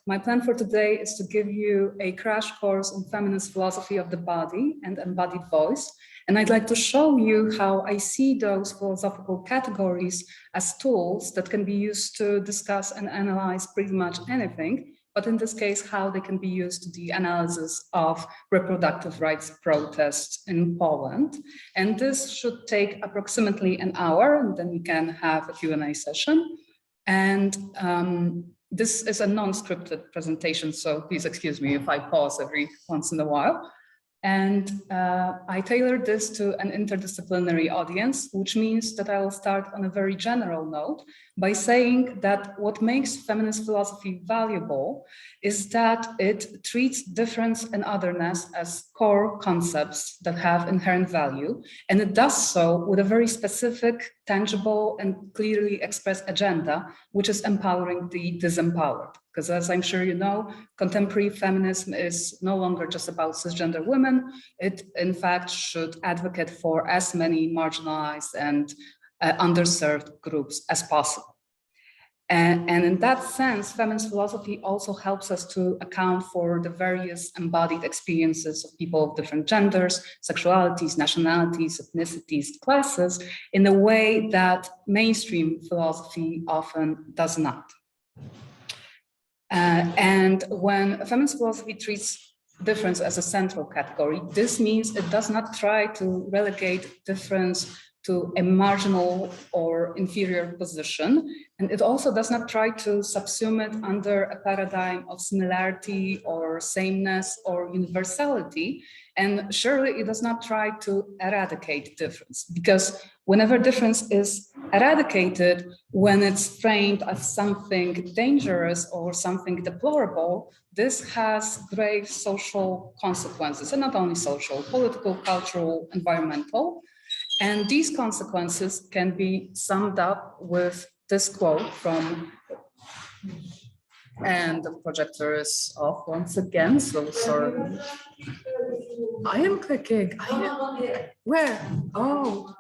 My plan for today is to give you a crash course on feminist philosophy of the body and embodied voice. And I'd like to show you how I see those philosophical categories as tools that can be used to discuss and analyze pretty much anything, but in this case, how they can be used to the analysis of reproductive rights protests in Poland. And this should take approximately an hour, and then we can have a Q&A session. And this is a non-scripted presentation, so please excuse me if I pause every once in a while. And I tailored this to an interdisciplinary audience, which means that I will start on a very general note by saying that what makes feminist philosophy valuable is that it treats difference and otherness as core concepts that have inherent value. And it does so with a very specific, tangible, and clearly expressed agenda, which is empowering the disempowered. Because as I'm sure you know, contemporary feminism is no longer just about cisgender women. It, in fact, should advocate for as many marginalized and underserved groups as possible. And in that sense, feminist philosophy also helps us to account for the various embodied experiences of people of different genders, sexualities, nationalities, ethnicities, classes, in a way that mainstream philosophy often does not. And when feminist philosophy treats difference as a central category, this means it does not try to relegate difference to a marginal or inferior position. And it also does not try to subsume it under a paradigm of similarity or sameness or universality. And surely it does not try to eradicate difference, because whenever difference is eradicated, when it's framed as something dangerous or something deplorable, this has grave social consequences, and not only social, political, cultural, environmental. And these consequences can be summed up with this quote from, and the projector is off once again, so sorry. I am clicking. Where? Oh,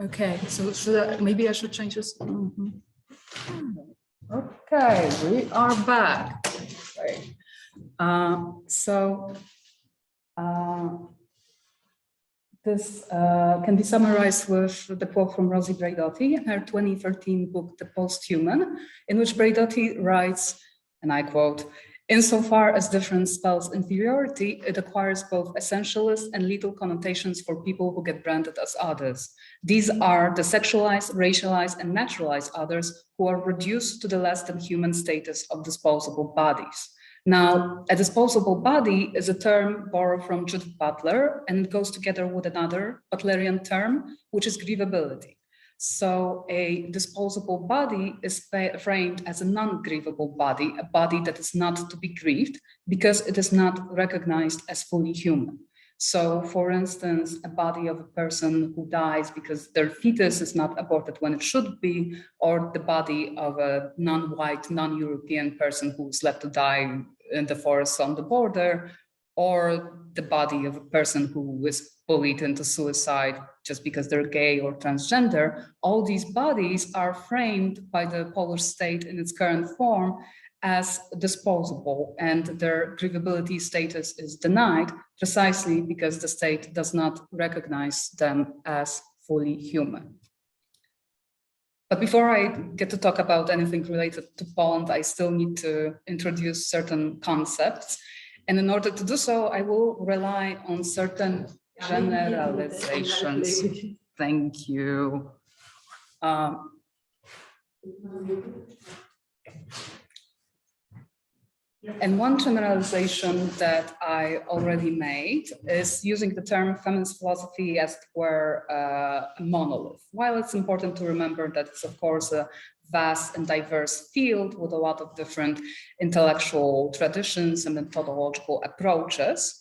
okay. So maybe I should change this. Okay, we are back. Okay. This can be summarized with the quote from Rosie Braidotti in her 2013 book, The Posthuman, in which Braidotti writes, and I quote, "Insofar as difference spells inferiority, it acquires both essentialist and lethal connotations for people who get branded as others. These are the sexualized, racialized, and naturalized others who are reduced to the less than human status of disposable bodies." Now, a disposable body is a term borrowed from Judith Butler, and it goes together with another Butlerian term, which is grievability. So a disposable body is framed as a non-grievable body, a body that is not to be grieved because it is not recognized as fully human. So, for instance, a body of a person who dies because their fetus is not aborted when it should be, or the body of a non-white, non-European person who's left to die in the forest on the border, or the body of a person who is bullied into suicide just because they're gay or transgender. All these bodies are framed by the Polish state in its current form as disposable, and their grievability status is denied precisely because the state does not recognize them as fully human. But before I get to talk about anything related to Poland, I still need to introduce certain concepts. And in order to do so, I will rely on certain generalizations. Thank you. And one generalization that I already made is using the term feminist philosophy as it were a monolith. While it's important to remember that it's of course a vast and diverse field with a lot of different intellectual traditions and methodological approaches,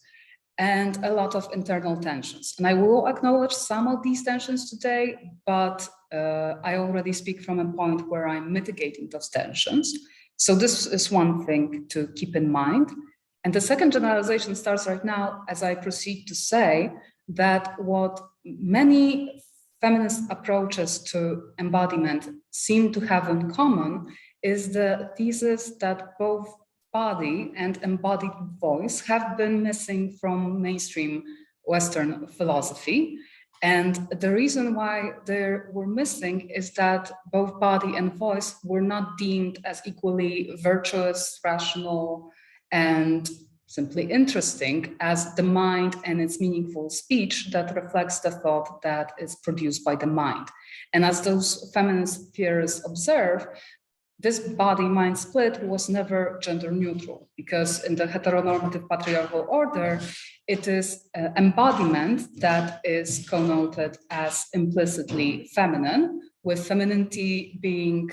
and a lot of internal tensions. And I will acknowledge some of these tensions today, but I already speak from a point where I'm mitigating those tensions. So this is one thing to keep in mind. And the second generalization starts right now as I proceed to say that what many feminist approaches to embodiment seem to have in common is the thesis that both body and embodied voice have been missing from mainstream Western philosophy. And the reason why they were missing is that both body and voice were not deemed as equally virtuous, rational, and simply interesting as the mind and its meaningful speech that reflects the thought that is produced by the mind. And as those feminist theorists observe, this body-mind split was never gender neutral, because in the heteronormative patriarchal order, it is embodiment that is connoted as implicitly feminine, with femininity being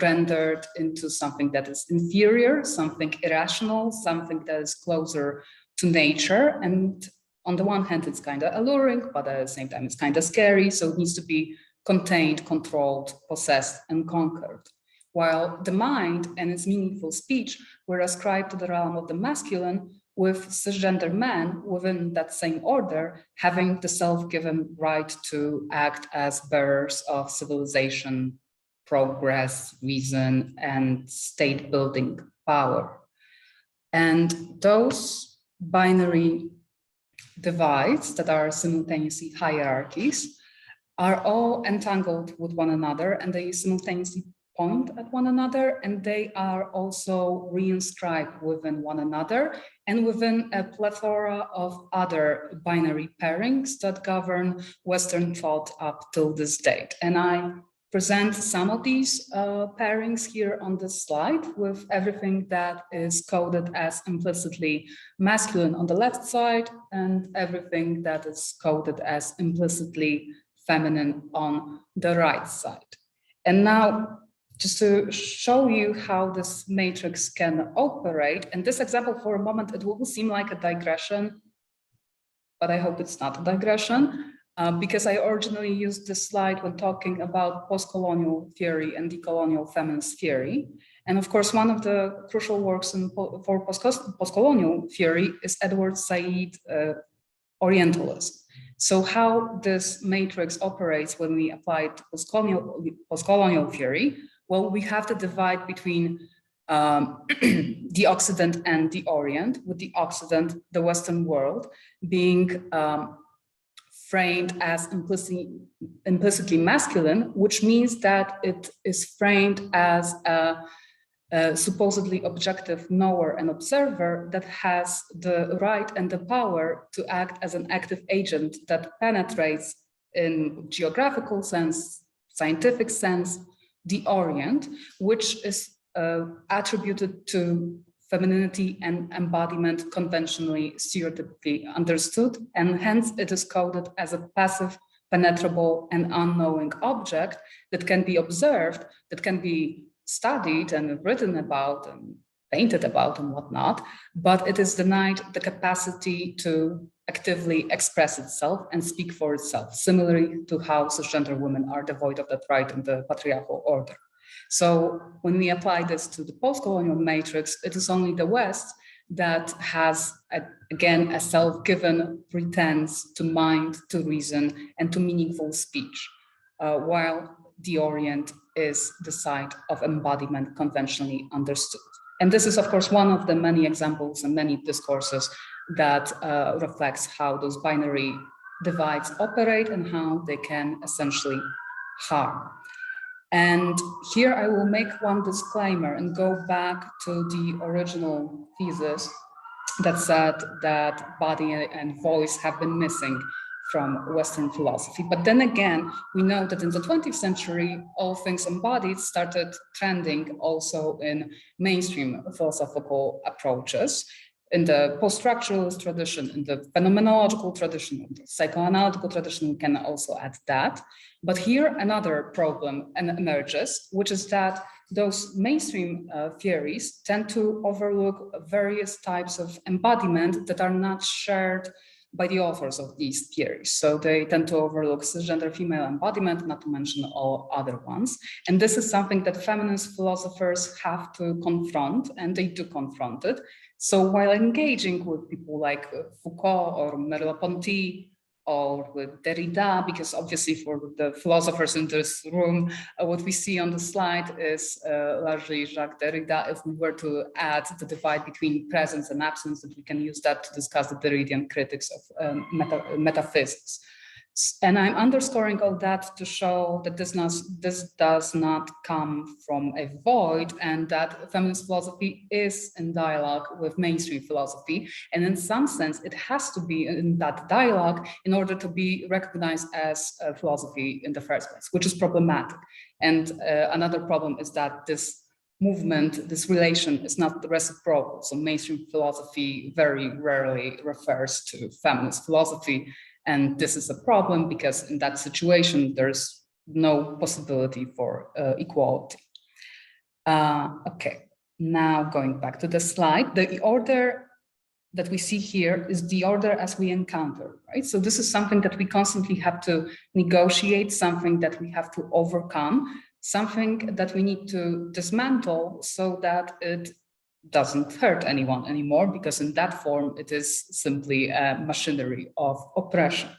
rendered into something that is inferior, something irrational, something that is closer to nature. And on the one hand, it's kind of alluring, but at the same time, it's kind of scary. So it needs to be contained, controlled, possessed, and conquered. While the mind and its meaningful speech were ascribed to the realm of the masculine, with cisgender men within that same order having the self-given right to act as bearers of civilization, progress, reason, and state-building power. And those binary divides that are simultaneously hierarchies are all entangled with one another, and they simultaneously point at one another, and they are also reinscribed within one another and within a plethora of other binary pairings that govern Western thought up till this date. And I present some of these pairings here on this slide, with everything that is coded as implicitly masculine on the left side and everything that is coded as implicitly feminine on the right side. And now, just to show you how this matrix can operate, and this example for a moment, it will seem like a digression, but I hope it's not a digression, because I originally used this slide when talking about post-colonial theory and decolonial feminist theory. And of course, one of the crucial works for post-colonial theory is Edward Said Orientalism. So how this matrix operates when we apply it to post-colonial theory, well, we have to divide between the Occident and the Orient, with the Occident, the Western world, being framed as implicitly masculine, which means that it is framed as a supposedly objective knower and observer that has the right and the power to act as an active agent that penetrates in geographical sense, scientific sense, the Orient, which is attributed to femininity and embodiment conventionally, stereotypically understood, and hence it is coded as a passive, penetrable, and unknowing object that can be observed, that can be studied and written about and painted about and whatnot, but it is denied the capacity to actively express itself and speak for itself, similarly to how cisgender women are devoid of that right in the patriarchal order. So when we apply this to the post-colonial matrix, it is only the West that has, again, a self-given pretense to mind, to reason, and to meaningful speech, while the Orient is the site of embodiment conventionally understood. And this is, of course, one of the many examples and many discourses that reflects how those binary divides operate and how they can essentially harm. And here I will make one disclaimer and go back to the original thesis that said that body and voice have been missing from Western philosophy. But then again, we know that in the 20th century, all things embodied started trending also in mainstream philosophical approaches. In the post-structuralist tradition, in the phenomenological tradition, in the psychoanalytical tradition, we can also add that. But here another problem emerges, which is that those mainstream theories tend to overlook various types of embodiment that are not shared by the authors of these theories. So they tend to overlook cisgender female embodiment, not to mention all other ones. And this is something that feminist philosophers have to confront, and they do confront it. So while engaging with people like Foucault or Merleau-Ponty, or with Derrida, because obviously for the philosophers in this room, what we see on the slide is largely Jacques Derrida. If we were to add the divide between presence and absence, that we can use that to discuss the Derridian critics of metaphysics. And I'm underscoring all that to show that this does not come from a void, and that feminist philosophy is in dialogue with mainstream philosophy. And in some sense, it has to be in that dialogue in order to be recognized as a philosophy in the first place, which is problematic. And another problem is that this movement, this relation is not reciprocal. So mainstream philosophy very rarely refers to feminist philosophy. And this is a problem because in that situation, there's no possibility for equality. Okay, now going back to the slide, the order that we see here is the order as we encounter, right? So this is something that we constantly have to negotiate, something that we have to overcome, something that we need to dismantle so that it doesn't hurt anyone anymore, because in that form, it is simply a machinery of oppression.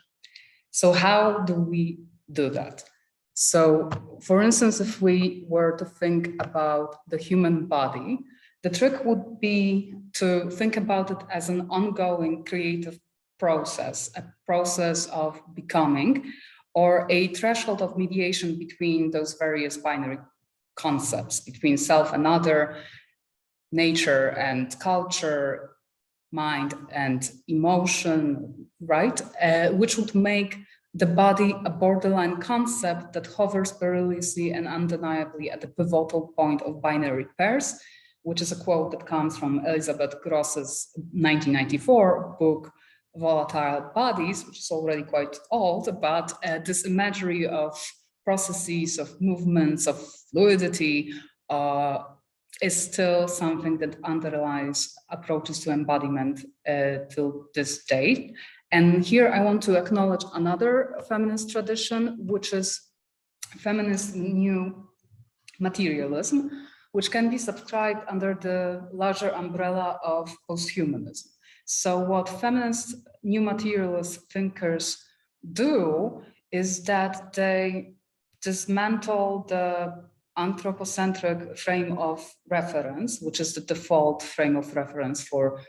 So how do we do that? So for instance, if we were to think about the human body, the trick would be to think about it as an ongoing creative process, a process of becoming, or a threshold of mediation between those various binary concepts, between self and other, nature and culture, mind and emotion, right? Which would make the body a borderline concept that hovers perilously and undeniably at the pivotal point of binary pairs, which is a quote that comes from Elizabeth Gross's 1994 book, Volatile Bodies, which is already quite old, but this imagery of processes, of movements, of fluidity, is still something that underlies approaches to embodiment till this day. And here I want to acknowledge another feminist tradition, which is feminist new materialism, which can be subscribed under the larger umbrella of posthumanism. So what feminist new materialist thinkers do is that they dismantle the anthropocentric frame of reference, which is the default frame of reference for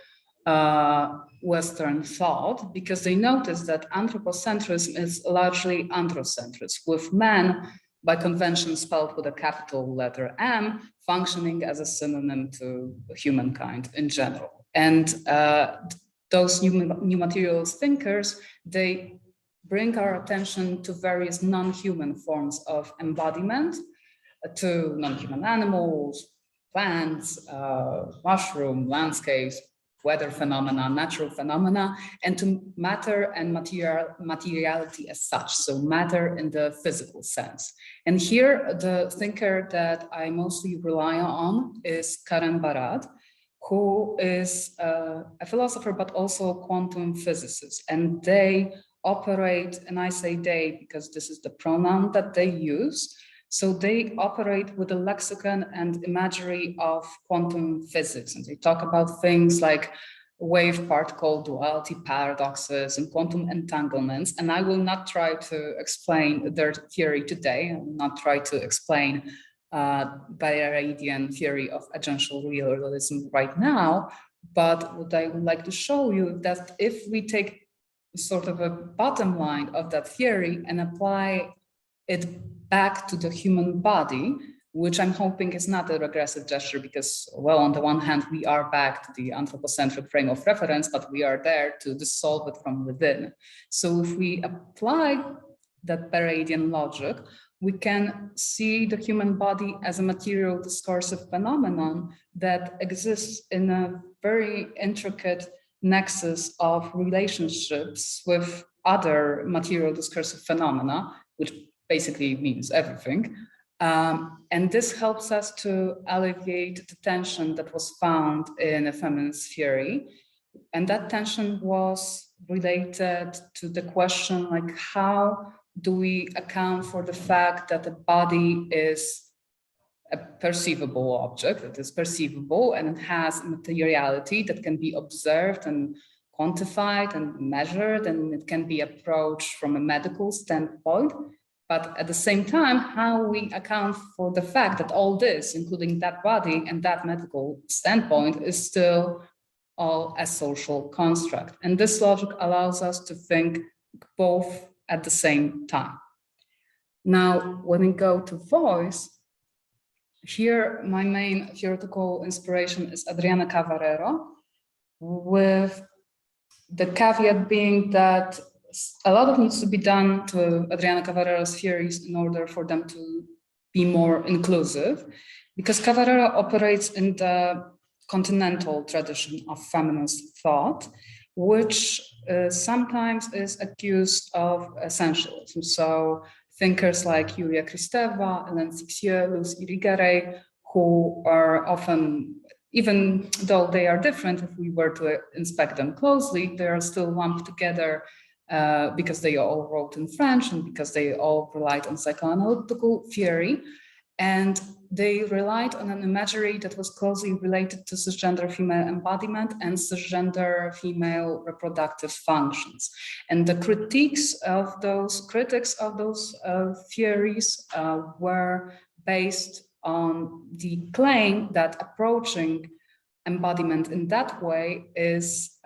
Western thought, because they notice that anthropocentrism is largely androcentrism, with men, by convention spelled with a capital letter M, functioning as a synonym to humankind in general. And those new materialist thinkers, they bring our attention to various non-human forms of embodiment, to non-human animals, plants, mushroom, landscapes, weather phenomena, natural phenomena, and to matter and materiality as such, so matter in the physical sense. And here, the thinker that I mostly rely on is Karen Barad, who is a philosopher, but also a quantum physicist. And they operate, and I say they because this is the pronoun that they use, so they operate with the lexicon and imagery of quantum physics. And they talk about things like wave-particle duality paradoxes and quantum entanglements. And I will not try to explain their theory today. I will not try to explain Bayesian theory of agential realism right now. But what I would like to show you that if we take sort of a bottom line of that theory and apply it back to the human body, which I'm hoping is not a regressive gesture because, well, on the one hand, we are back to the anthropocentric frame of reference, but we are there to dissolve it from within. So if we apply that Bayesian logic, we can see the human body as a material discursive phenomenon that exists in a very intricate nexus of relationships with other material discursive phenomena, which basically means everything. And this helps us to alleviate the tension that was found in a feminist theory. And that tension was related to the question, like, how do we account for the fact that the body is a perceivable object, that is perceivable and it has materiality that can be observed and quantified and measured, and it can be approached from a medical standpoint. But at the same time, how we account for the fact that all this, including that body and that medical standpoint, is still all a social construct. And this logic allows us to think both at the same time. Now, when we go to voice, here my main theoretical inspiration is Adrianna Cavarero, with the caveat being that a lot needs to be done to Adrianna Cavarero's theories in order for them to be more inclusive, because Cavarero operates in the continental tradition of feminist thought, which sometimes is accused of essentialism. So thinkers like Julia Kristeva, Hélène Cixeux, Luce Irigaray, who are often, even though they are different, if we were to inspect them closely, they are still lumped together because they all wrote in French and because they all relied on psychoanalytical theory. And they relied on an imagery that was closely related to cisgender female embodiment and cisgender female reproductive functions. And the critics of those theories were based on the claim that approaching embodiment in that way is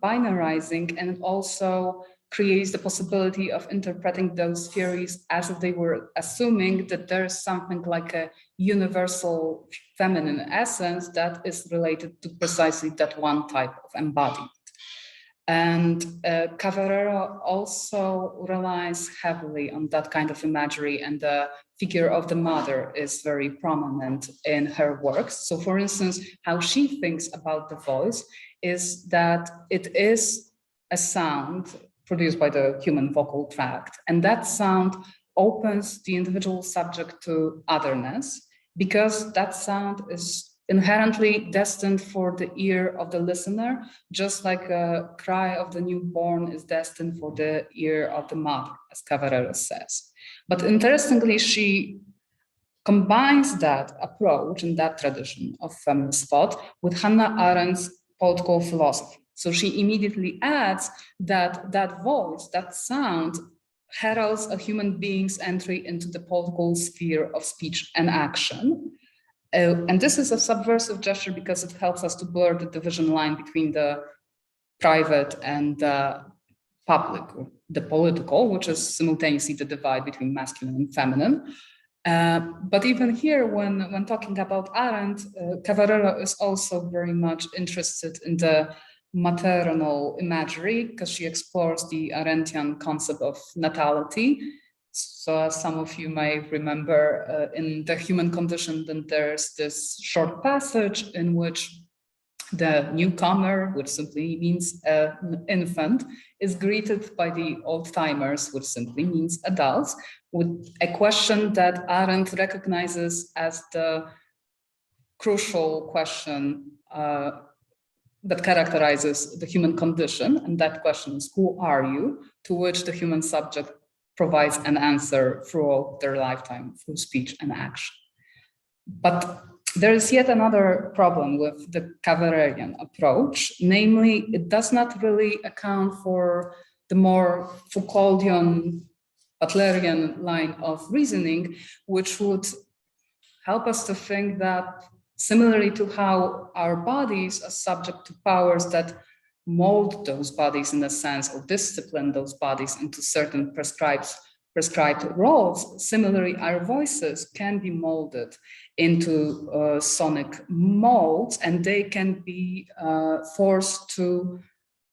binarizing, and it also creates the possibility of interpreting those theories as if they were assuming that there is something like a universal feminine essence that is related to precisely that one type of embodiment. And Cavarero also relies heavily on that kind of imagery, and the figure of the mother is very prominent in her works. So for instance, how she thinks about the voice is that it is a sound produced by the human vocal tract, and that sound opens the individual subject to otherness, because that sound is inherently destined for the ear of the listener, just like a cry of the newborn is destined for the ear of the mother, as Cavarero says. But interestingly, she combines that approach and that tradition of feminist thought with Hannah Arendt's political philosophy. So she immediately adds that that voice, that sound, heralds a human being's entry into the political sphere of speech and action. And this is a subversive gesture because it helps us to blur the division line between the private and the public, or the political, which is simultaneously the divide between masculine and feminine. But even here, when talking about Arendt, Cavarero is also very much interested in the maternal imagery, because she explores the Arendtian concept of natality. So as some of you may remember, in The Human Condition, then there's this short passage in which the newcomer, which simply means an infant, is greeted by the old-timers, which simply means adults, with a question that Arendt recognizes as the crucial question that characterizes the human condition. And that question is, who are you? To which the human subject provides an answer throughout their lifetime through speech and action. But there is yet another problem with the Cavarerian approach, namely, it does not really account for the more Foucauldian, Butlerian line of reasoning, which would help us to think that similarly to how our bodies are subject to powers that mold those bodies in a sense, or discipline those bodies into certain prescribed roles, similarly, our voices can be molded into sonic molds, and they can be forced to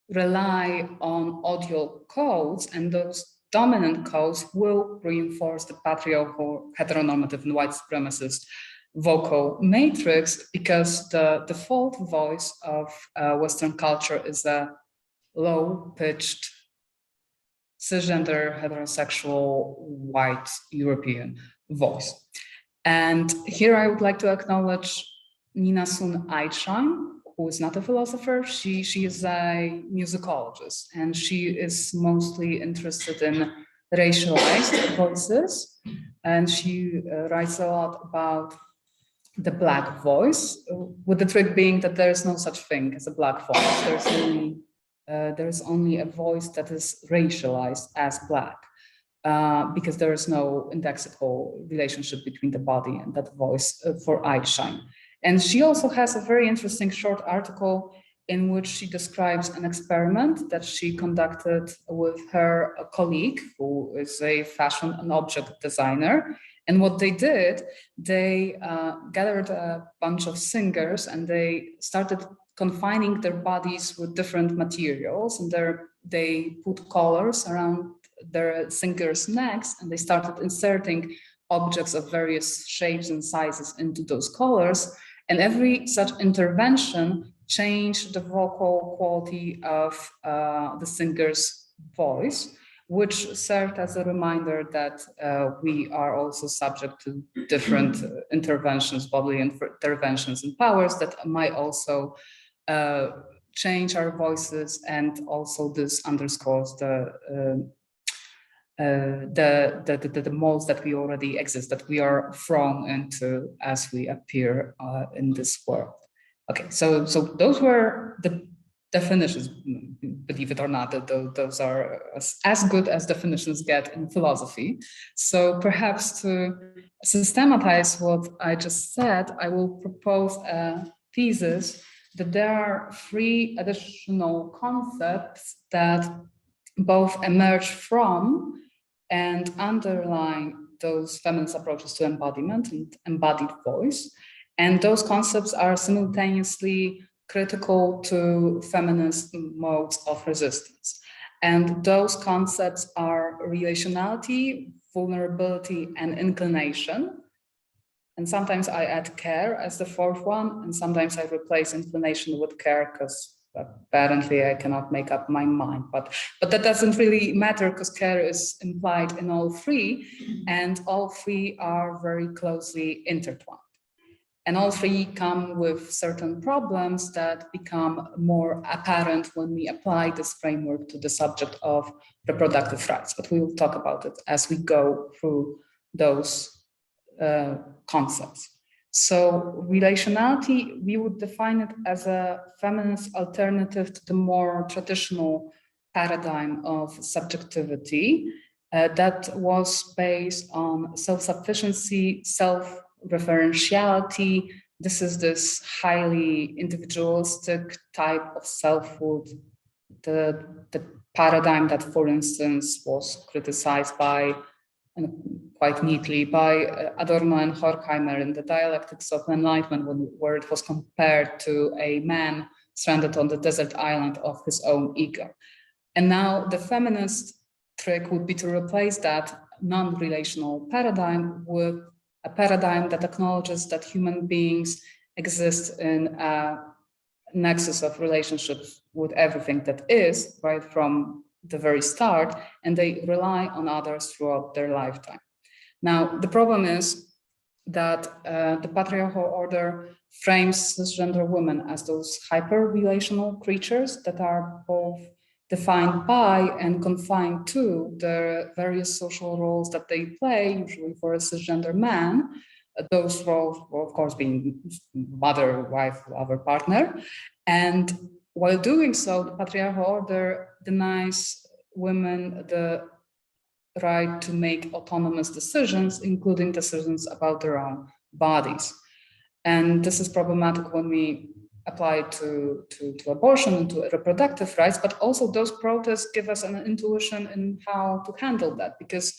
rely on audio codes, and those dominant codes will reinforce the patriarchal, heteronormative, and white supremacist vocal matrix, because the default voice of Western culture is a low-pitched, cisgender, heterosexual, white European voice. And here I would like to acknowledge Nina Sun Aichan, who is not a philosopher. She is a musicologist, and she is mostly interested in racialized voices. And she writes a lot about the Black voice, with the trick being that there is no such thing as a Black voice. There's only there is only a voice that is racialized as Black, because there is no indexical relationship between the body and that voice for Einstein. And she also has a very interesting short article in which she describes an experiment that she conducted with her colleague, who is a fashion and object designer. And what they did, they gathered a bunch of singers and they started confining their bodies with different materials, and they put collars around their singers' necks, and they started inserting objects of various shapes and sizes into those collars. And every such intervention changed the vocal quality of the singer's voice, which served as a reminder that we are also subject to different interventions, bodily interventions and powers that might also change our voices. And also this underscores the molds that we already exist, that we are thrown into as we appear in this world. Okay, so those were the definitions. Believe it or not, those are as good as definitions get in philosophy. So perhaps to systematize what I just said, I will propose a thesis that there are 3 additional concepts that both emerge from and underline those feminist approaches to embodiment and embodied voice. And those concepts are simultaneously critical to feminist modes of resistance. And those concepts are relationality, vulnerability, and inclination. And sometimes I add care as the 4th one, and sometimes I replace inclination with care because apparently I cannot make up my mind. But that doesn't really matter because care is implied in all 3, and all 3 are very closely intertwined. And all 3 come with certain problems that become more apparent when we apply this framework to the subject of reproductive rights. But we will talk about it as we go through those concepts. So relationality, we would define it as a feminist alternative to the more traditional paradigm of subjectivity that was based on self-sufficiency, self-referentiality. This is this highly individualistic type of selfhood, the paradigm that, for instance, was criticized by, and quite neatly, by Adorno and Horkheimer in the Dialectics of Enlightenment, where it was compared to a man stranded on the desert island of his own ego. And now the feminist trick would be to replace that non-relational paradigm with a paradigm that acknowledges that human beings exist in a nexus of relationships with everything that is, right from the very start, and they rely on others throughout their lifetime. Now, the problem is that the patriarchal order frames cisgender women as those hyper-relational creatures that are both defined by and confined to the various social roles that they play, usually for a cisgender man. Those roles, of course, being mother, wife, lover, partner. And while doing so, the patriarchal order denies women the right to make autonomous decisions, including decisions about their own bodies. And this is problematic when we apply it to abortion and to reproductive rights, but also those protests give us an intuition in how to handle that, because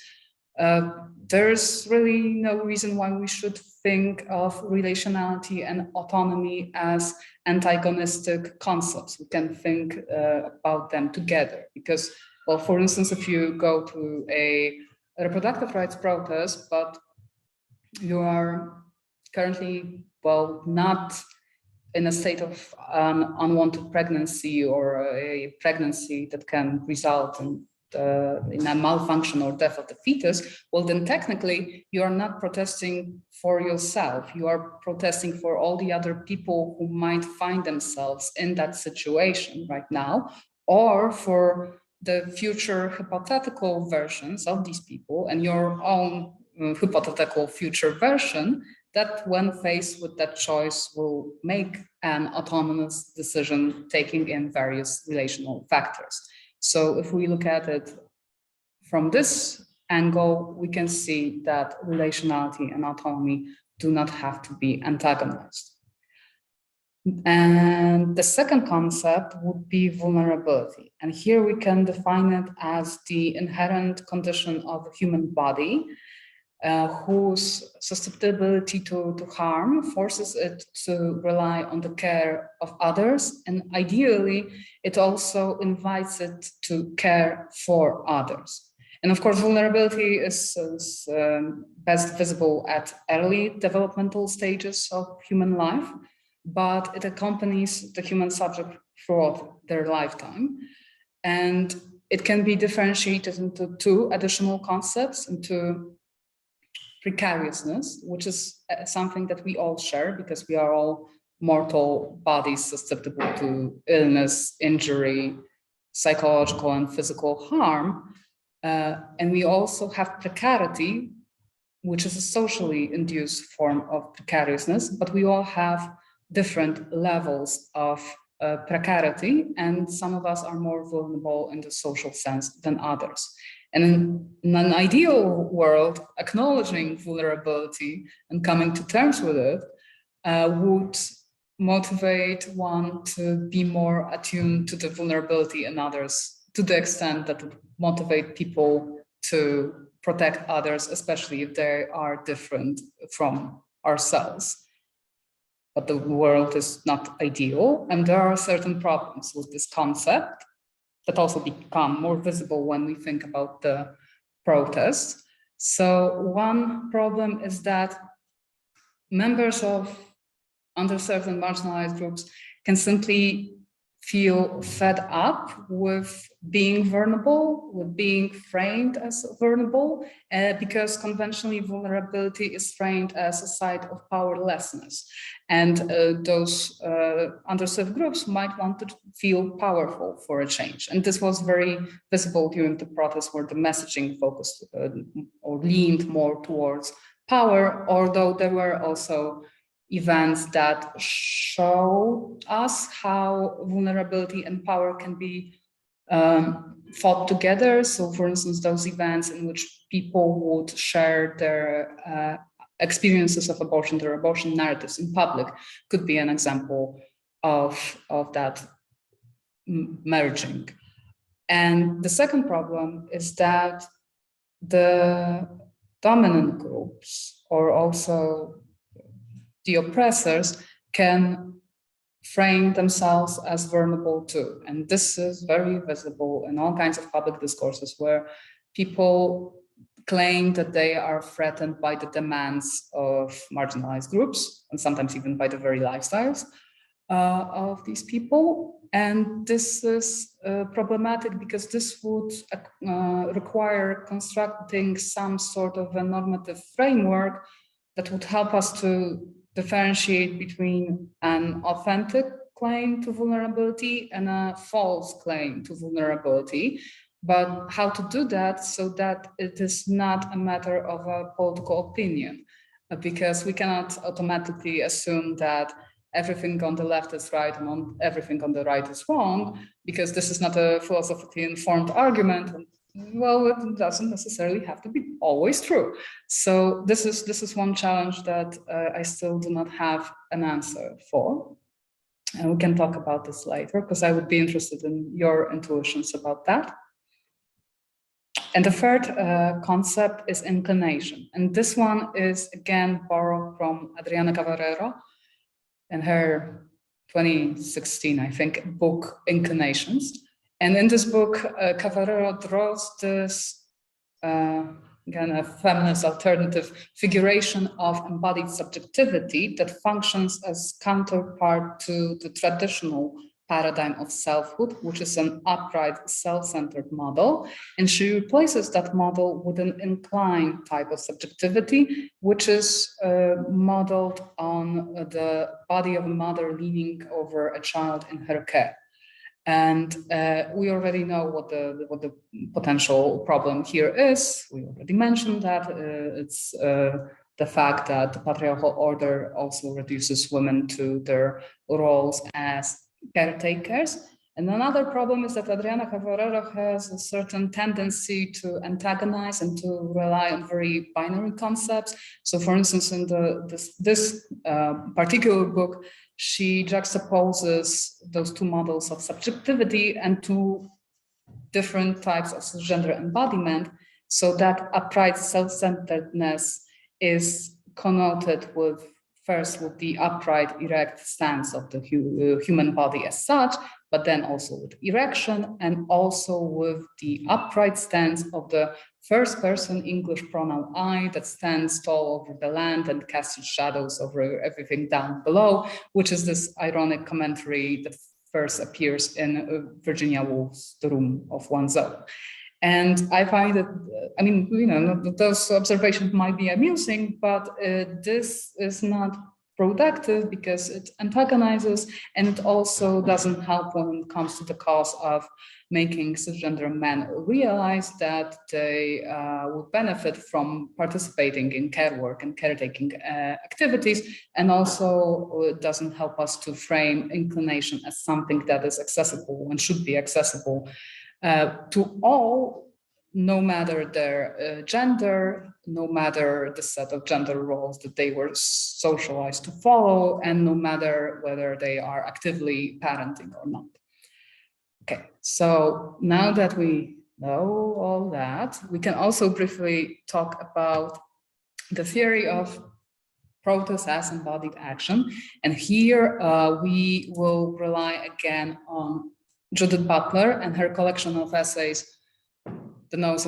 there's really no reason why we should think of relationality and autonomy as antagonistic concepts. We can think about them together because, well, for instance, if you go to a reproductive rights protest, but you are currently, well, not in a state of unwanted pregnancy or a pregnancy that can result in a malfunction or death of the fetus, well, then technically you are not protesting for yourself. You are protesting for all the other people who might find themselves in that situation right now, or for the future hypothetical versions of these people and your own hypothetical future version that when faced with that choice will make an autonomous decision taking in various relational factors. So if we look at it from this angle, we can see that relationality and autonomy do not have to be antagonized. And the second concept would be vulnerability. And here we can define it as the inherent condition of the human body, whose susceptibility to harm forces it to rely on the care of others. And ideally, it also invites it to care for others. And of course, vulnerability is best visible at early developmental stages of human life, but it accompanies the human subject throughout their lifetime. And it can be differentiated into two additional concepts, into precariousness, which is something that we all share because we are all mortal bodies susceptible to illness, injury, psychological and physical harm. And we also have precarity, which is a socially induced form of precariousness, but we all have different levels of precarity, and some of us are more vulnerable in the social sense than others. And in an ideal world, acknowledging vulnerability and coming to terms with it would motivate one to be more attuned to the vulnerability in others, to the extent that it motivate people to protect others, especially if they are different from ourselves. But the world is not ideal, and there are certain problems with this concept that also become more visible when we think about the protests. So one problem is that members of underserved and marginalized groups can simply feel fed up with being vulnerable, with being framed as vulnerable, because conventionally vulnerability is framed as a site of powerlessness. And those underserved groups might want to feel powerful for a change. And this was very visible during the protests, where the messaging focused or leaned more towards power, although there were also events that show us how vulnerability and power can be fought together. So for instance, those events in which people would share their experiences of abortion, their abortion narratives in public, could be an example of that merging. And the second problem is that the dominant groups, or also the oppressors, can frame themselves as vulnerable too. And this is very visible in all kinds of public discourses, where people claim that they are threatened by the demands of marginalized groups, and sometimes even by the very lifestyles of these people. And this is problematic because this would require constructing some sort of a normative framework that would help us to differentiate between an authentic claim to vulnerability and a false claim to vulnerability. But how to do that so that it is not a matter of a political opinion, because we cannot automatically assume that everything on the left is right and everything on the right is wrong, because this is not a philosophically informed argument. Well, it doesn't necessarily have to be always true. So this is one challenge that I still do not have an answer for. And we can talk about this later, because I would be interested in your intuitions about that. And the third concept is inclination. And this one is again borrowed from Adrianna Zabrzewska in her 2016, I think, book Inclinations. And in this book, Cavallero draws this, again, a feminist alternative figuration of embodied subjectivity that functions as counterpart to the traditional paradigm of selfhood, which is an upright, self-centered model. And she replaces that model with an inclined type of subjectivity, which is modeled on the body of a mother leaning over a child in her care. And we already know what the potential problem here is. We already mentioned that it's the fact that the patriarchal order also reduces women to their roles as caretakers. And another problem is that Adriana Cavarero has a certain tendency to antagonize and to rely on very binary concepts. So for instance, in this particular book, she juxtaposes those two models of subjectivity and two different types of cisgender embodiment, so that upright self-centeredness is connoted with first with the upright erect stance of the human body as such, but then also with erection and also with the upright stance of the first person English pronoun I that stands tall over the land and casts its shadows over everything down below, which is this ironic commentary that first appears in Virginia Woolf's The Room of One's Own. And I find that, I mean, you know, those observations might be amusing, but this is not productive because it antagonizes, and it also doesn't help when it comes to the cause of making cisgender men realize that they would benefit from participating in care work and caretaking activities, and also it doesn't help us to frame inclination as something that is accessible and should be accessible to all, no matter their gender, no matter the set of gender roles that they were socialized to follow, and no matter whether they are actively parenting or not. Okay, so now that we know all that, we can also briefly talk about the theory of protest as embodied action. And here we will rely again on Judith Butler and her collection of essays, The Nose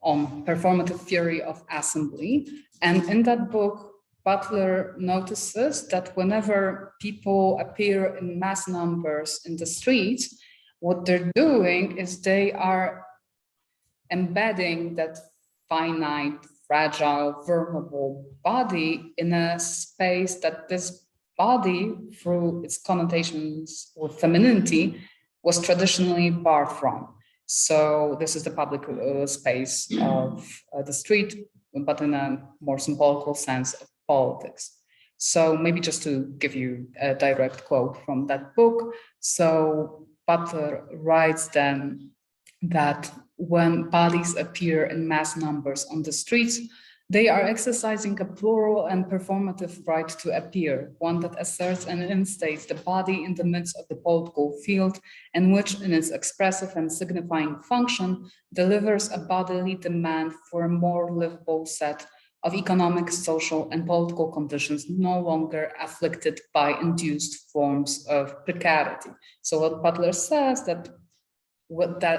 on Performative Theory of Assembly. And in that book, Butler notices that whenever people appear in mass numbers in the streets, what they're doing is they are embedding that finite, fragile, vulnerable body in a space that this body, through its connotations with femininity, was traditionally barred from. So this is the public space of the street, but in a more symbolical sense of politics. So maybe just to give you a direct quote from that book. So Butler writes then that when bodies appear in mass numbers on the streets, they are exercising a plural and performative right to appear, one that asserts and instates the body in the midst of the political field, and which, in its expressive and signifying function, delivers a bodily demand for a more livable set of economic, social, and political conditions no longer afflicted by induced forms of precarity. So what Butler says that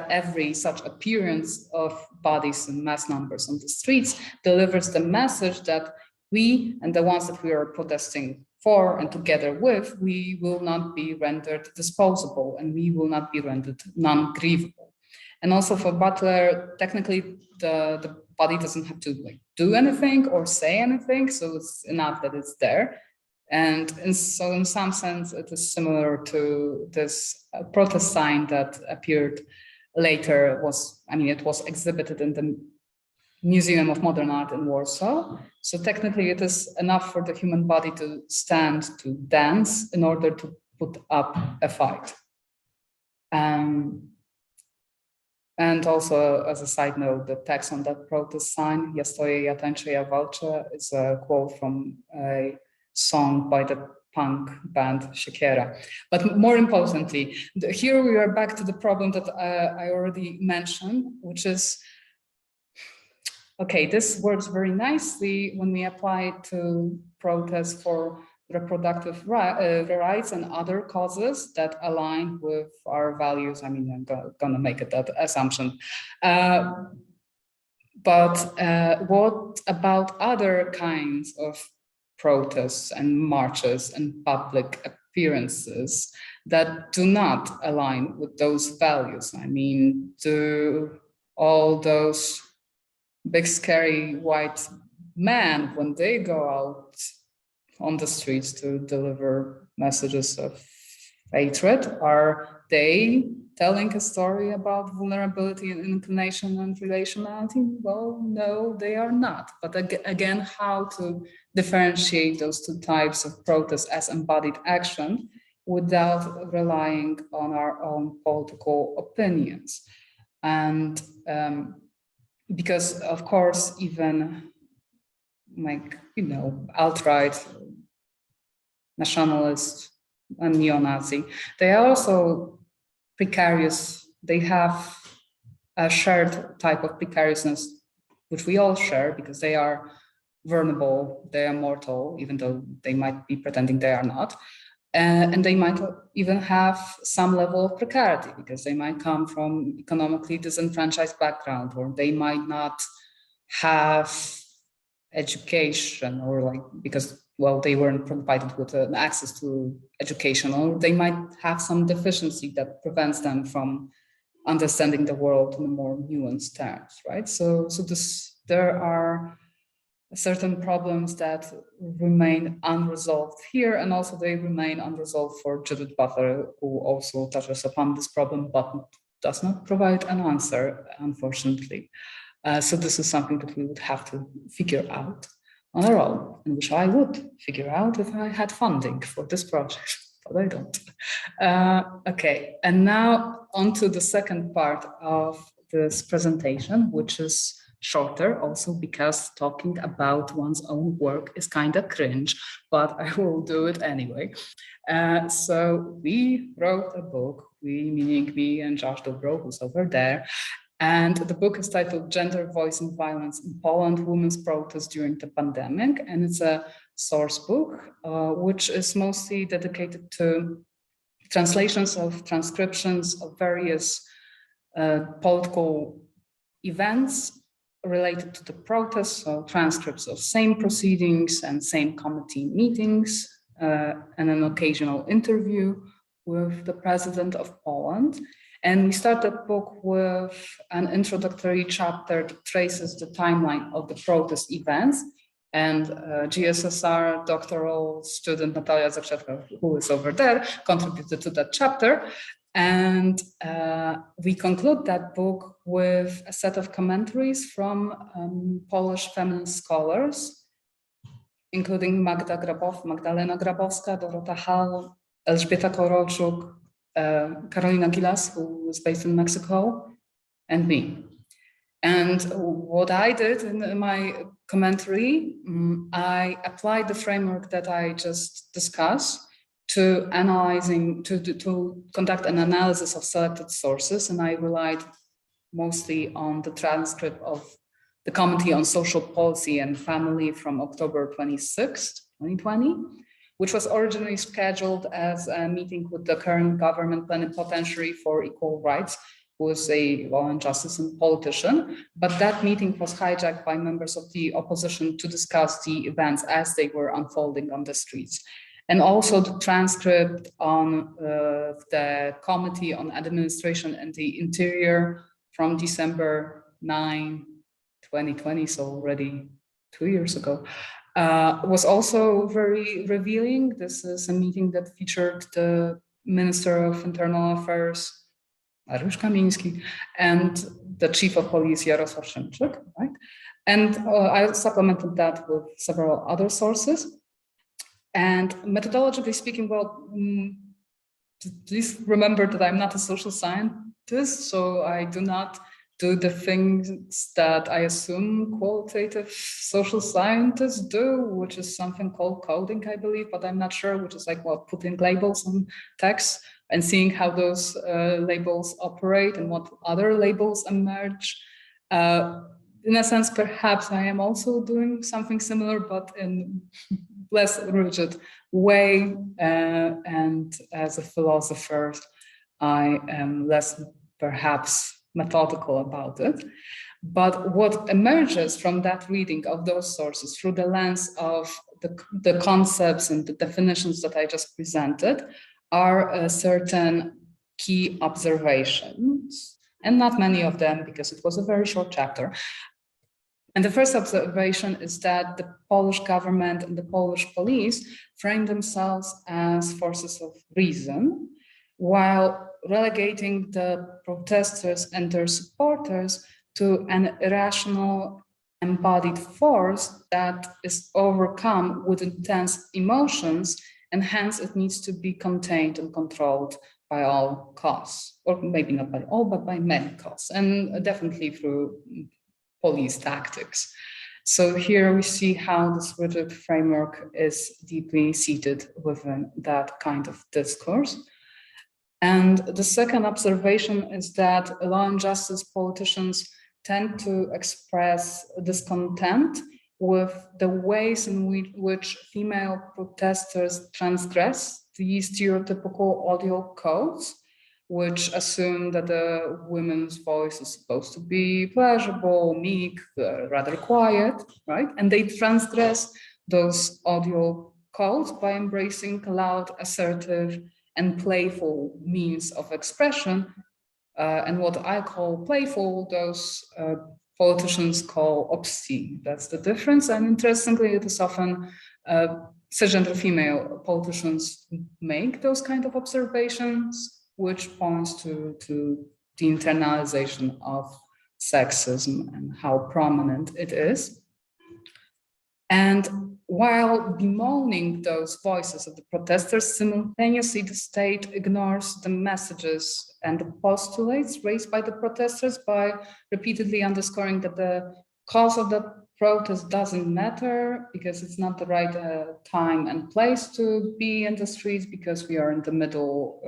every such appearance of bodies in mass numbers on the streets delivers the message that we and the ones that we are protesting for and together with, we will not be rendered disposable and we will not be rendered non-grievable. And also for Butler, technically the body doesn't have to do anything or say anything, so it's enough that it's there. And so in some sense, it is similar to this protest sign that appeared later. It was exhibited in the Museum of Modern Art in Warsaw. So technically it is enough for the human body to stand, to dance in order to put up a fight. And also, as a side note, the text on that protest sign, Ja stoję, ja tańczę, ja walczę, is a quote from a song by the punk band Shakira. But more importantly, here we are back to the problem that I already mentioned, which is, okay, this works very nicely when we apply it to protests for reproductive rights and other causes that align with our values. I mean, I'm gonna make it that assumption. But what about other kinds of protests and marches and public appearances that do not align with those values? I mean, do all those big scary white men, when they go out on the streets to deliver messages of hatred? Are they telling a story about vulnerability and inclination and relationality? Well, no, they are not. But again, how to differentiate those two types of protest as embodied action without relying on our own political opinions. And because, of course, even like, alt-right nationalist and neo-Nazi, they are also precarious. They have a shared type of precariousness, which we all share because they are vulnerable, they are mortal, even though they might be pretending they are not. And they might even have some level of precarity because they might come from economically disenfranchised background, or they might not have education, or like, because, well, they weren't provided with an access to education, or they might have some deficiency that prevents them from understanding the world in a more nuanced terms, right? So there are certain problems that remain unresolved here, and also they remain unresolved for Judith Butler, who also touches upon this problem, but does not provide an answer, unfortunately. So this is something that we would have to figure out on our own, and which I would figure out if I had funding for this project, but I don't. Okay, and now on to the second part of this presentation, which is shorter, also because talking about one's own work is kind of cringe, but I will do it anyway. So we wrote a book, we meaning me and Josh Dobro, who's over there, and the book is titled Gender, Voice and Violence in Poland, Women's Protests During the Pandemic, and it's a source book, which is mostly dedicated to translations of transcriptions of various political events related to the protests, so transcripts of same proceedings and same committee meetings, and an occasional interview with the president of Poland. And we start the book with an introductory chapter that traces the timeline of the protest events. And GSSR doctoral student Adrianna Zabrzewska, who is over there, contributed to that chapter. And we conclude that book with a set of commentaries from Polish feminist scholars, including Magdalena Grabowska, Dorota Hall, Elżbieta Korolczuk, Karolina Gilas, who was based in Mexico, and me. And what I did in my commentary, I applied the framework that I just discussed to conduct an analysis of selected sources, and I relied mostly on the transcript of the Committee on Social Policy and Family from October 26th, 2020, which was originally scheduled as a meeting with the current government plenipotentiary for equal rights, who is a law and justice and politician. But that meeting was hijacked by members of the opposition to discuss the events as they were unfolding on the streets. And also the transcript on the Committee on Administration and the Interior from December 9, 2020, so already 2 years ago, was also very revealing. This is a meeting that featured the Minister of Internal Affairs, Mariusz Kamiński, and the Chief of Police, Jarosław Szymczyk, right? And I supplemented that with several other sources. And methodologically speaking, well, please remember that I'm not a social scientist, so I do not do the things that I assume qualitative social scientists do, which is something called coding, I believe, but I'm not sure, which is like, well, putting labels on text and seeing how those labels operate and what other labels emerge. In a sense, perhaps I am also doing something similar, but in less rigid way. And as a philosopher, I am less perhaps methodical about it. But what emerges from that reading of those sources through the lens of the concepts and the definitions that I just presented are certain key observations, and not many of them because it was a very short chapter. And the first observation is that the Polish government and the Polish police frame themselves as forces of reason, while relegating the protesters and their supporters to an irrational embodied force that is overcome with intense emotions, and hence it needs to be contained and controlled by all costs, or maybe not by all, but by many costs, and definitely through police tactics. So here we see how this rigid framework is deeply seated within that kind of discourse. And the second observation is that law and justice politicians tend to express discontent with the ways in which female protesters transgress the stereotypical audio codes, which assume that the women's voice is supposed to be pleasurable, meek, rather quiet, right? And they transgress those audio codes by embracing loud, assertive, and playful means of expression. And what I call playful, those politicians call obscene. That's the difference. And interestingly, it is often cisgender female politicians make those kind of observations, which points to the internalization of sexism and how prominent it is. And while bemoaning those voices of the protesters, simultaneously the state ignores the messages and the postulates raised by the protesters by repeatedly underscoring that the cause of the protest doesn't matter because it's not the right time and place to be in the streets, because we are in the middle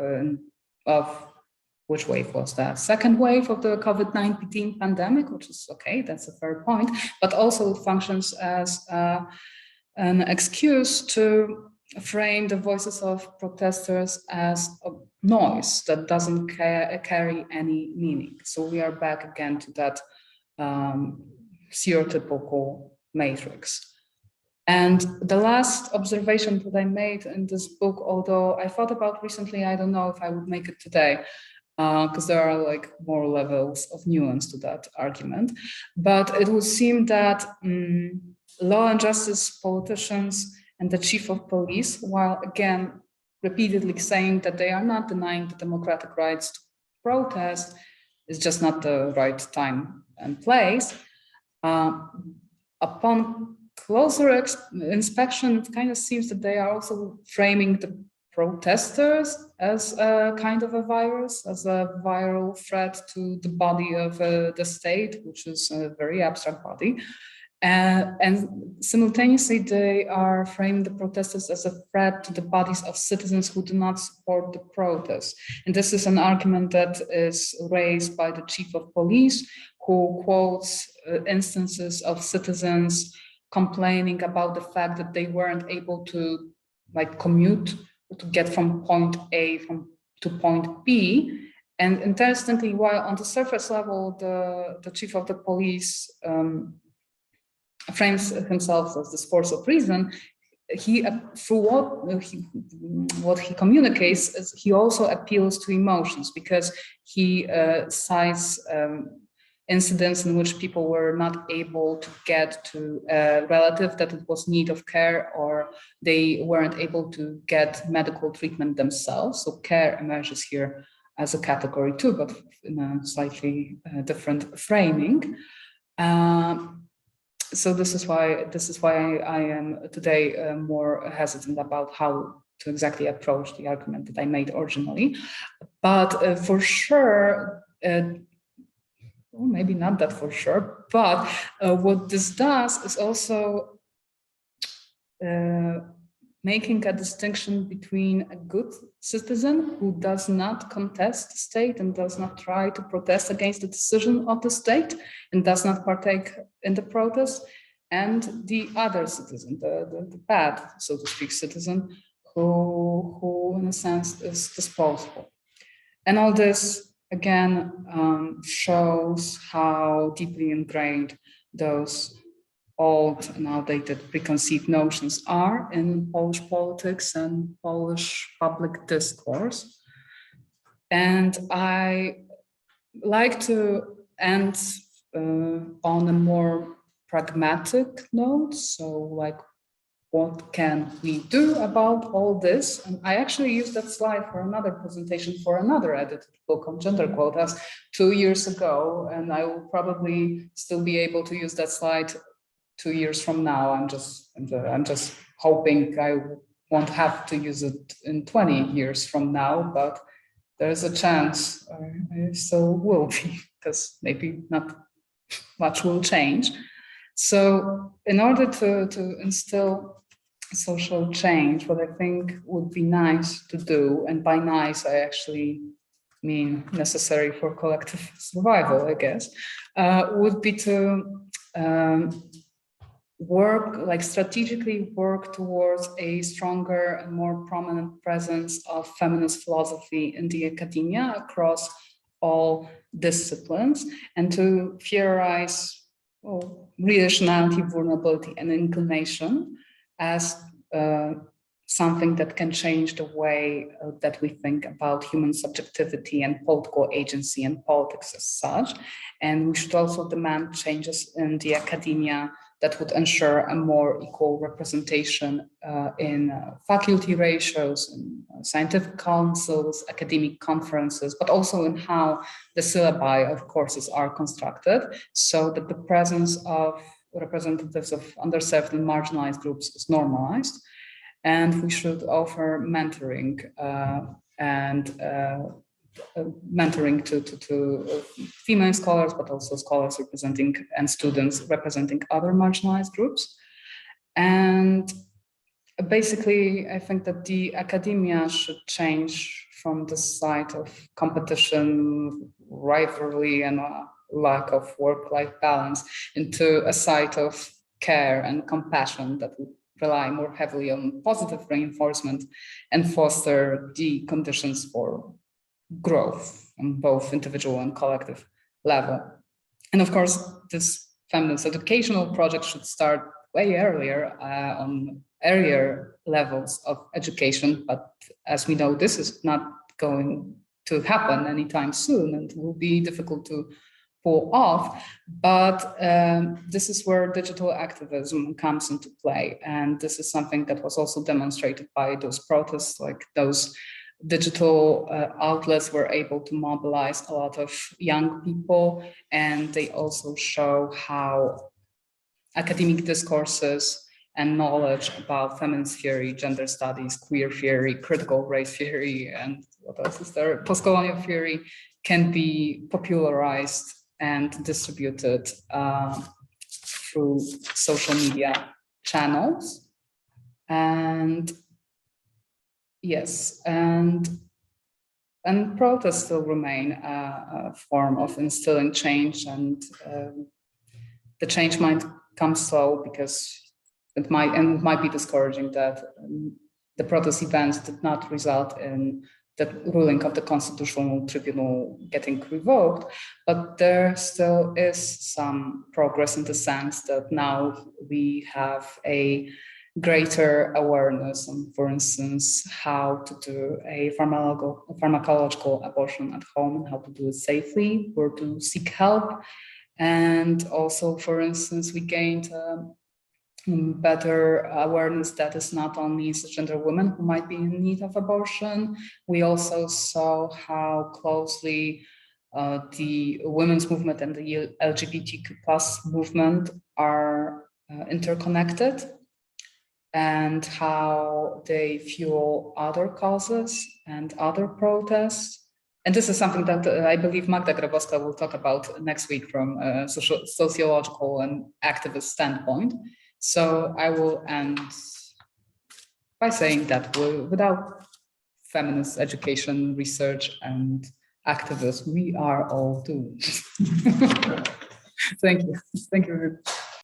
of, which wave was that? Second wave of the COVID-19 pandemic, which is okay, that's a fair point, but also it functions as an excuse to frame the voices of protesters as a noise that doesn't carry any meaning. So we are back again to that stereotypical matrix. And the last observation that I made in this book, although I thought about recently, I don't know if I would make it today, because there are like more levels of nuance to that argument. But it would seem that law and justice politicians and the chief of police, while again repeatedly saying that they are not denying the democratic rights to protest, it's just not the right time and place. Upon closer inspection, it kind of seems that they are also framing the protesters as a kind of a virus, as a viral threat to the body of the state, which is a very abstract body. And simultaneously, they are framing the protesters as a threat to the bodies of citizens who do not support the protest. And this is an argument that is raised by the chief of police, who quotes instances of citizens complaining about the fact that they weren't able to commute, to get from point A to point B. And interestingly, while on the surface level, the chief of the police frames himself as this force of reason, he, through what he communicates, is he also appeals to emotions, because he cites incidents in which people were not able to get to a relative that it was in need of care, or they weren't able to get medical treatment themselves. So care emerges here as a category too, but in a slightly different framing. So this is why I am today more hesitant about how to exactly approach the argument that I made originally. But for sure, well, maybe not that for sure, but what this does is also making a distinction between a good citizen who does not contest the state and does not try to protest against the decision of the state and does not partake in the protest, and the other citizen, the bad, so to speak, citizen who in a sense is disposable. And all this again shows how deeply ingrained those old and outdated preconceived notions are in Polish politics and Polish public discourse. And I like to end on a more pragmatic note. So like, what can we do about all this? And I actually used that slide for another presentation for another edited book on gender quotas 2 years ago, and I will probably still be able to use that slide 2 years from now. I'm just hoping I won't have to use it in 20 years from now, but there's a chance I still will be, because maybe not much will change. So in order to instill social change, what I think would be nice to do, and by nice I actually mean necessary for collective survival, I guess, would be to strategically work towards a stronger and more prominent presence of feminist philosophy in the academia across all disciplines, and to theorize relationality, vulnerability, and inclination as something that can change the way that we think about human subjectivity and political agency and politics as such. And we should also demand changes in the academia that would ensure a more equal representation in faculty ratios, in scientific councils, academic conferences, but also in how the syllabi of courses are constructed, so that the presence of representatives of underserved and marginalized groups is normalized. And we should offer mentoring mentoring to female scholars, but also scholars representing and students representing other marginalized groups. And basically, I think that the academia should change from the side of competition, rivalry, and a lack of work-life balance into a side of care and compassion that would rely more heavily on positive reinforcement and foster the conditions for growth on both individual and collective level. And of course, this feminist educational project should start way earlier on earlier levels of education. But as we know, this is not going to happen anytime soon, and it will be difficult to pull off. But this is where digital activism comes into play. And this is something that was also demonstrated by those protests, like those digital outlets were able to mobilize a lot of young people, and they also show how academic discourses and knowledge about feminist theory, gender studies, queer theory, critical race theory, and what else is there, postcolonial theory, can be popularized and distributed through social media channels. And yes, and protests still remain a form of instilling change, and the change might come slow because it might be discouraging that the protest events did not result in the ruling of the Constitutional Tribunal getting revoked, but there still is some progress in the sense that now we have a greater awareness on, for instance, how to do a pharmacological abortion at home and how to do it safely, or to seek help. And also, for instance, we gained better awareness that it's not only cisgender women who might be in need of abortion. We also saw how closely the women's movement and the LGBTQ+ movement are interconnected, and how they fuel other causes and other protests. And this is something that I believe Magda Grabowska will talk about next week from a sociological and activist standpoint. So I will end by saying that without feminist education, research, and activism, we are all doomed. Thank you. Thank you.